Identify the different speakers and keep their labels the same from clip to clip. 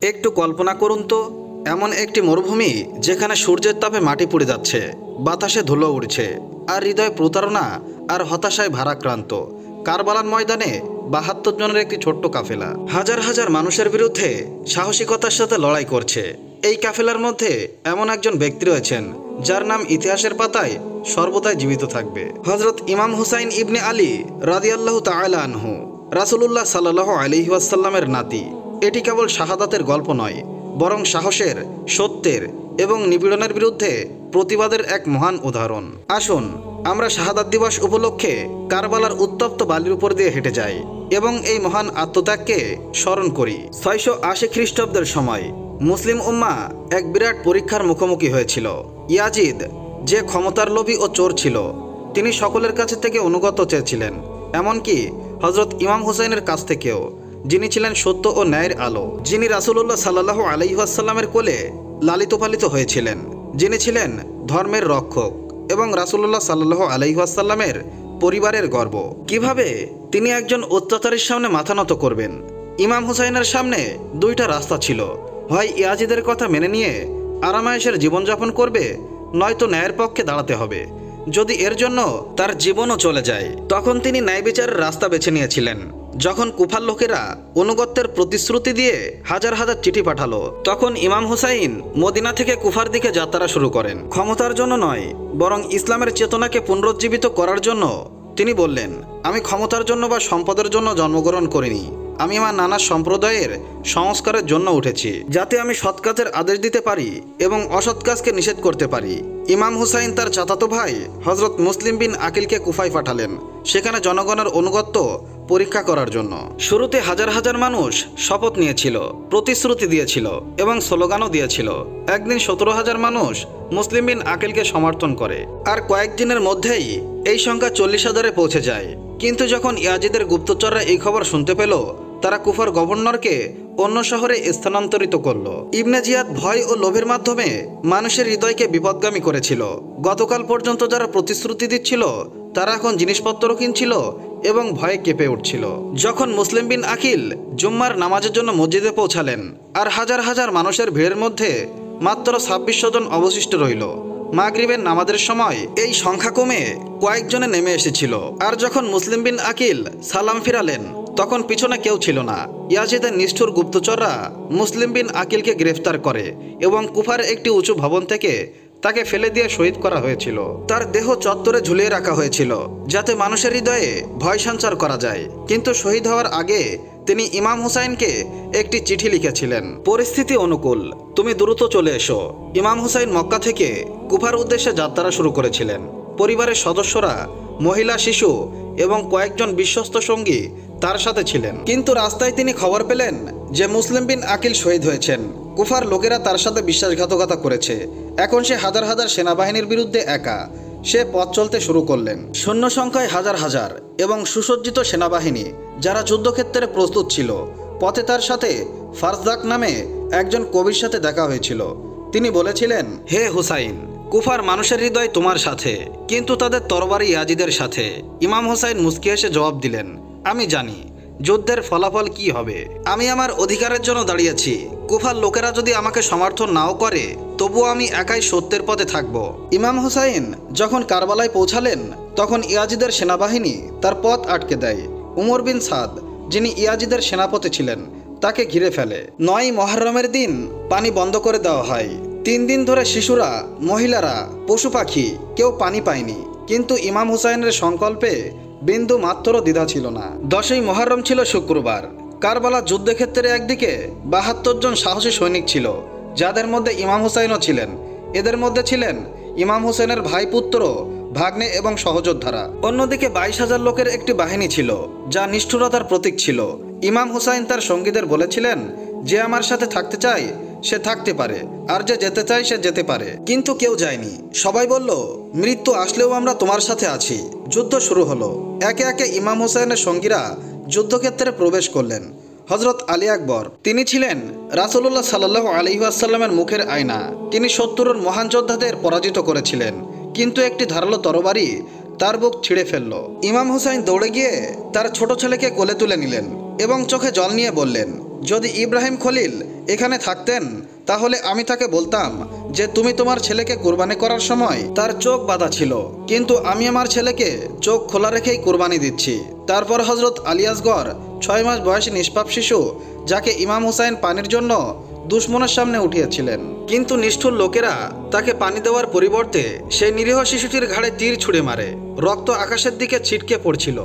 Speaker 1: একটু কল্পনা করুন তো, এমন একটি মরুভূমি যেখানে সূর্যের তাপে মাটি পুড়ে যাচ্ছে, বাতাসে ধুলো উড়ছে, আর হৃদয় প্রতারণা আর হতাশায় ভারাক্রান্ত। কারবালার ময়দানে ৭২ জনের একটি ছোট্ট কাফেলা হাজার হাজার মানুষের বিরুদ্ধে সাহসিকতার সাথে লড়াই করছে। এই কাফেলার মধ্যে এমন একজন ব্যক্তি রয়েছেন যার নাম ইতিহাসের পাতায় সর্বদাই জীবিত থাকবে। হযরত ইমাম হুসাইন ইবনে আলী রাদিয়াল্লাহু তাআলা আনহু, রাসূলুল্লাহ সাল্লাল্লাহু আলাইহি ওয়াসাল্লামের নাতি। এটি কেবল শাহাদাতের গল্প নয়, বরং সাহসের, সত্যের এবং নিপীড়নের বিরুদ্ধে প্রতিবাদের এক মহান উদাহরণ। আসুন আমরা শাহাদাত দিবস উপলক্ষে কারবালার উত্তপ্ত বালির উপর দিয়ে হেঁটে যাই এবং এই মহান আত্মত্যাগকে স্মরণ করি। ৬৮০ খ্রিস্টাব্দের সময় মুসলিম উম্মাহ এক বিরাট পরীক্ষার মুখোমুখি হয়েছিল। ইয়াজিদ, যে ক্ষমতার লোভী ও চোর ছিল, তিনি সকলের কাছে থেকে অনুগত চেয়েছিলেন, এমনকি হযরত ইমাম হুসাইনের কাছ থেকেও, যিনি ছিলেন সত্য ও ন্যায়ের আলো, যিনি রাসূলুল্লাহ সাল্লাল্লাহু আলাইহি ওয়াসাল্লামের কোলে লালিত পালিত হয়েছিলেন, যিনি ছিলেন ধর্মের রক্ষক এবং রাসূলুল্লাহ সাল্লাল্লাহু আলাইহি ওয়াসাল্লামের পরিবারের গর্ব। কিভাবে তিনি একজন অত্যাচারীর সামনে মাথা নত করবেন? ইমাম হুসাইনের সামনে দুইটা রাস্তা ছিল, হয় ইয়াজিদের কথা মেনে নিয়ে আরামায়েশের জীবনযাপন করবে, নয়তো ন্যায়ের পক্ষে দাঁড়াতে হবে। যদি এর জন্য তার জীবনও চলে যায়, তখন তিনি ন্যায় বিচারের রাস্তা বেছে নিয়েছিলেন। যখন কুফার লোকেরা অনুগত্যের প্রতিশ্রুতি দিয়ে হাজার হাজার চিঠি পাঠালো, তখন ইমাম হুসাইন মদিনা থেকে কুফার দিকে যাত্রা শুরু করেন। ক্ষমতার জন্য নয়, বরং ইসলামের চেতনাকে পুনরুজ্জীবিত করার জন্য। তিনি বললেন, আমি ক্ষমতার জন্য বা সম্পদের জন্য জন্মগ্রহণ করিনি, আমি আমার নানা সম্প্রদায়ের সংস্কারের জন্য উঠেছি, যাতে আমি সৎ কাজের আদেশ দিতে পারি এবং অসৎ কাজকে নিষেধ করতে পারি। ইমাম হুসাইন তার চাচাতো ভাই হযরত মুসলিম বিন আকিলকে কুফায় পাঠালেন, সেখানে জনগণের অনুগত্য পরীক্ষা করার জন্য। শুরুতে হাজার হাজার মানুষ শপথ নিয়েছিল, প্রতিশ্রুতি দিয়েছিল এবং স্লোগানও দিয়েছিল। একদিন ১৭,০০০ মানুষ মুসলিম বিন আকিলকে সমর্থন করে, আর কয়েকদিনের মধ্যেই এই সংখ্যা ৪০,০০০-এ পৌঁছে যায়। কিন্তু যখন ইয়াজিদের গুপ্তচররা এই খবর শুনতে পেল, তারা কুফার গভর্নরকে অন্য শহরে স্থানান্তরিত করল। ইবনে জিয়াদ ভয় ও লোভের মাধ্যমে মানুষের হৃদয়কে বিপদগামী করেছিল। গতকাল পর্যন্ত যারা প্রতিশ্রুতি দিচ্ছিল, তারা এখন জিনিসপত্র কিনছিল এবং ভয়ে কেঁপে উঠছিল। যখন মুসলিম বিন আকিল জুম্মার নামাজের জন্য মসজিদে পৌঁছালেন, আর হাজার হাজার মানুষের ভিড়ের মধ্যে মাত্র ২৬০০ জন অবশিষ্ট রইল, মাগরিবের নামাজের সময় এই সংখ্যা কমে কয়েকজনে নেমে এসেছিল। আর যখন মুসলিম বিন আকিল সালাম ফিরালেন, তখন পিছনে কেউ ছিল না। ইয়াজিদের নিষ্ঠুর গুপ্তচররা মুসলিম বিন আকিলকে গ্রেফতার করে এবং কুফার একটি উঁচু ভবন থেকে তাকে ফেলে দিয়ে শহীদ করা হয়েছিল। তার দেহ চত্বরে ঝুলিয়ে রাখা হয়েছিল, যাতে মানুষের হৃদয়ে ভয় সঞ্চার করা যায়। কিন্তু শহীদ হওয়ার আগে তিনি ইমাম হুসাইনকে একটি চিঠি লিখেছিলেন, পরিস্থিতি অনুকূল, তুমি দ্রুত চলে এসো। ইমাম হুসাইন মক্কা থেকে কুফার উদ্দেশ্যে যাত্রা শুরু করেছিলেন। পরিবারের সদস্যরা, মহিলা, শিশু এবং কয়েকজন বিশ্বস্ত সঙ্গী তার সাথে ছিলেন। কিন্তু রাস্তায় তিনি খবর পেলেন যে মুসলিম বিন আকিল শহীদ হয়েছেন। কুফার লোকেরা তার সাথে বিশ্বাসঘাতকতা করেছে। এখন সে হাজার হাজার সেনাবাহিনীর বিরুদ্ধে একা। সে পথ চলতে শুরু করলেন, সৈন্য সংখ্যায় হাজার হাজার এবং সুসজ্জিত সেনাবাহিনী, যারা যুদ্ধক্ষেত্রে প্রস্তুত ছিল। পথে তার সাথে ফারজাক নামে একজন কবির সাথে দেখা হয়েছিল। তিনি বলেছিলেন, হে হুসাইন, কুফার মানুষের হৃদয় তোমার সাথে, কিন্তু তাদের তরবারি ইয়াজিদের সাথে। ইমাম হুসাইন মুস্কি হেসে জবাব দিলেন, আমি জানি যুদ্ধের ফলাফল কি হবে। আমি আমার অধিকারের জন্য দাঁড়িয়েছি। কুফার লোকেরা যদি আমাকে সমর্থন নাও করে, তবুও আমি একাই সত্যের পথে থাকব। ইমাম হুসাইন যখন কারবালায় পৌঁছালেন, তখন ইয়াজিদের সেনাবাহিনী তার পথ আটকে দেয়। উমর বিন সাদ, যিনি ইয়াজিদের সেনাপতি ছিলেন, তাকে ঘিরে ফেলে। ৯ মুহররমের দিন পানি বন্ধ করে দেওয়া হয়। ৩ দিন ধরে শিশুরা, মহিলারা, পশু পাখি কেউ পানি পায়নি। কিন্তু ইমাম হুসাইনের সংকল্পে বিন্দু মাত্র দ্বিধা ছিল না। ১০ই মুহররম ছিল শুক্রবার। কারবালা যুদ্ধক্ষেত্রে একদিকে ৭২ জন সাহসী সৈনিক ছিল, যাদের মধ্যে ইমাম হুসাইনও ছিলেন। এদের মধ্যে ছিলেন ইমাম হুসাইনের ভাই, পুত্র, ভাগ্নে এবং সহযোদ্ধারা। অন্যদিকে ২২,০০০ লোকের একটি বাহিনী ছিল, যা নিষ্ঠুরতার প্রতীক ছিল। ইমাম হুসাইন তার সঙ্গীদের বলেছিলেন, যে আমার সাথে থাকতে চায় সে থাকতে পারে, আর যে যেতে চায় সে যেতে পারে। কিন্তু কেউ যায়নি। সবাই বলল, মৃত্যু আসলেও আমরা তোমার সাথে আছি। যুদ্ধ শুরু হলো। একে একে ইমাম হুসাইনের সঙ্গীরা যুদ্ধক্ষেত্রে প্রবেশ করলেন। হযরত আলী আকবর, তিনি ছিলেন রাসূলুল্লাহ সাল্লাল্লাহু আলাইহি ওয়াসাল্লামের মুখের আয়না। তিনি ৭০ মহান যোদ্ধাদের পরাজিত করেছিলেন, কিন্তু একটি ধারালো তরবারি তার বুক ছিঁড়ে ফেলল। ইমাম হুসাইন দৌড়ে গিয়ে তার ছোট ছেলেকে কোলে তুলে নিলেন এবং চোখে জল নিয়ে বললেন, যদি ইব্রাহিম খলিল এখানে থাকতেন তাহলে আমি তাকে বলতাম যে তুমি তোমার ছেলেকে কোরবানি করার সময় তার চোখ বাঁধা ছিল, কিন্তু আমি আমার ছেলেকে চোখ খোলা রেখেই কোরবানি দিচ্ছি। তারপর হজরত আলী আসগর 6 মাস বয়সী নিষ্পাপ শিশু, যাকে ইমাম হুসাইন পানির জন্য দুশ্মনের সামনে উঠিয়েছিলেন, কিন্তু নিষ্ঠুর লোকেরা তাকে পানি দেওয়ার পরিবর্তে সেই নিরীহ শিশুটির ঘাড়ে তীর ছুঁড়ে মারে। রক্ত আকাশের দিকে ছিটকে পড়ছিল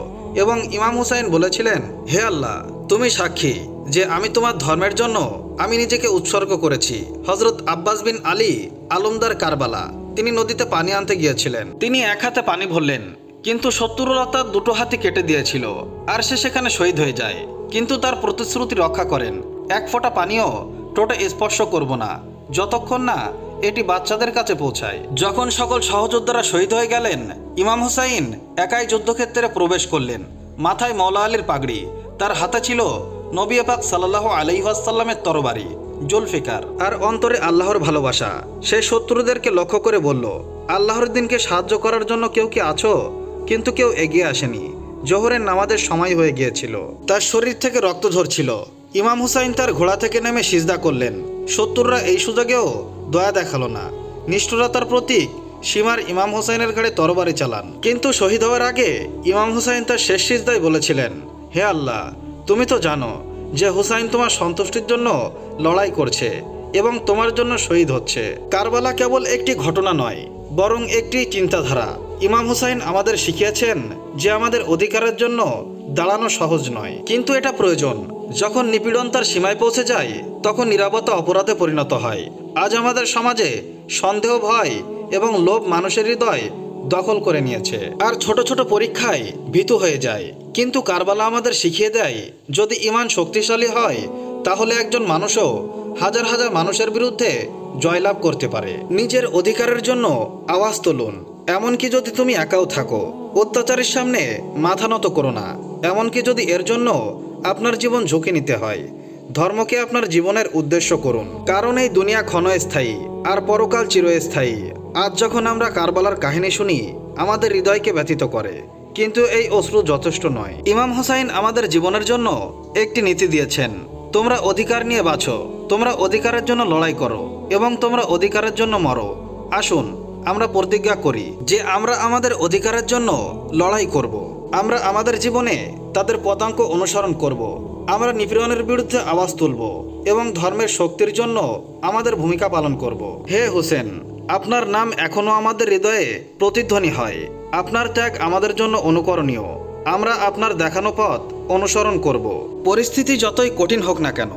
Speaker 1: এবং ইমাম হুসাইন বলেছিলেন, হে আল্লাহ, তুমি সাক্ষী যে আমি তোমার ধর্মের জন্য আমি নিজেকে উৎসর্গ করেছি। হজরত আব্বাস বিন আলী আলমদার কারবালা, তিনি নদীতে পানি আনতে গিয়েছিলেন। তিনি এক হাতে পানি ভরলেন, কিন্তু শত্রুরা তার দুটো হাতে কেটে দিয়েছিল আর সে সেখানে শহীদ হয়ে যায়। কিন্তু তার প্রতিশ্রুতি রক্ষা করেন, এক ফোঁটা পানিও টোটে স্পর্শ করব না যতক্ষণ না এটি বাচ্চাদের কাছে পৌঁছায়। যখন সকল সহযোদ্ধারা শহীদ হয়ে গেলেন, ইমাম হুসাইন একাই যুদ্ধক্ষেত্রে প্রবেশ করলেন। মাথায় মওলা আলীর পাগড়ি, তার হাতে ছিল নবী পাক সাল্লাল্লাহু আলাইহি ওয়াসাল্লামের তরবারি জুলফিকার, আর অন্তরে আল্লাহর ভালোবাসা। সে শত্রুদেরকে লক্ষ্য করে বলল, আল্লাহর দিনকে সাহায্য করার জন্য কেউ কি আছো? কিন্তু কেউ এগিয়ে আসেনি। জোহরের নামাজের সময় হয়ে গিয়েছিল, তার শরীর থেকে রক্ত ঝরছিল। ইমাম হুসাইন তার ঘোড়া থেকে নেমে সিজদা করলেন। শত্রুরা এই সুযোগেও দয়া দেখালো না। নিষ্ঠুরতার প্রতীক সীমার ইমাম হুসাইনের ঘাড়ে তরবারি চালান। কিন্তু শহীদ হওয়ার আগে ইমাম হুসাইন তার শেষ সিজদায় বলেছিলেন, হে আল্লাহ, তুমি তো জানো যে হুসাইন তোমার সন্তুষ্টির জন্য লড়াই করছে এবং তোমার জন্য শহীদ হচ্ছে। কারবালা কেবল একটি ঘটনা নয়, বরং একটি চিন্তাধারা। ইমাম হুসাইন আমাদের শিখিয়েছেন যে আমাদের অধিকারের জন্য দাঁড়ানো সহজ নয়, কিন্তু এটা প্রয়োজন। যখন নিপীড়ন তার সীমায় পৌঁছে যায়, তখন নীরবতা অপরাধে পরিণত হয়। আজ আমাদের সমাজে সন্দেহ, ভয় এবং লোভ মানুষের হৃদয় দখল করে নিয়েছে, আর ছোট ছোট পরীক্ষায় ভীতু হয়ে যায়। কিন্তু কারবালা আমাদের শিখিয়ে দেয়, যদি ঈমান শক্তিশালী হয় তাহলে একজন মানুষও হাজার হাজার মানুষের বিরুদ্ধে জয়লাভ করতে পারে। নিজের অধিকারের জন্য আওয়াজ তুলুন, এমনকি যদি তুমি একাও থাকো। অত্যাচারের সামনে মাথা নত করো না, এমনকি যদি এর জন্য আপনার জীবন ঝুঁকি নিতে হয়। ধর্মকে আপনার জীবনের উদ্দেশ্য করুন, কারণ এই দুনিয়া ক্ষণস্থায়ী আর পরকাল চিরস্থায়ী। আজ যখন আমরা কারবালার কাহিনী শুনি, আমাদের হৃদয়কে ব্যথিত করে, কিন্তু এই অশ্রু যথেষ্ট নয়। ইমাম হুসাইন আমাদের জীবনের জন্য একটি নীতি দিয়েছেন, তোমরা অধিকার নিয়ে বাঁচো, তোমরা অধিকারের জন্য লড়াই করো এবং তোমরা অধিকারের জন্য মরো। আসুন আমরা প্রতিজ্ঞা করি যে আমরা আমাদের অধিকারের জন্য লড়াই করব। আমরা আমাদের জীবনে তাদের পদাঙ্ক অনুসরণ করব। আমরা নিপীড়নের বিরুদ্ধে আওয়াজ তুলব এবং ধর্মের শক্তির জন্য আমাদের ভূমিকা পালন করব। হে হোসেন, আপনার নাম এখনো আমাদের হৃদয়ে প্রতিধ্বনি হয়। আপনার ত্যাগ আমাদের জন্য অনুকরণীয়। আমরা আপনার দেখানো পথ অনুসরণ করব। পরিস্থিতি যতই কঠিন হোক না কেন,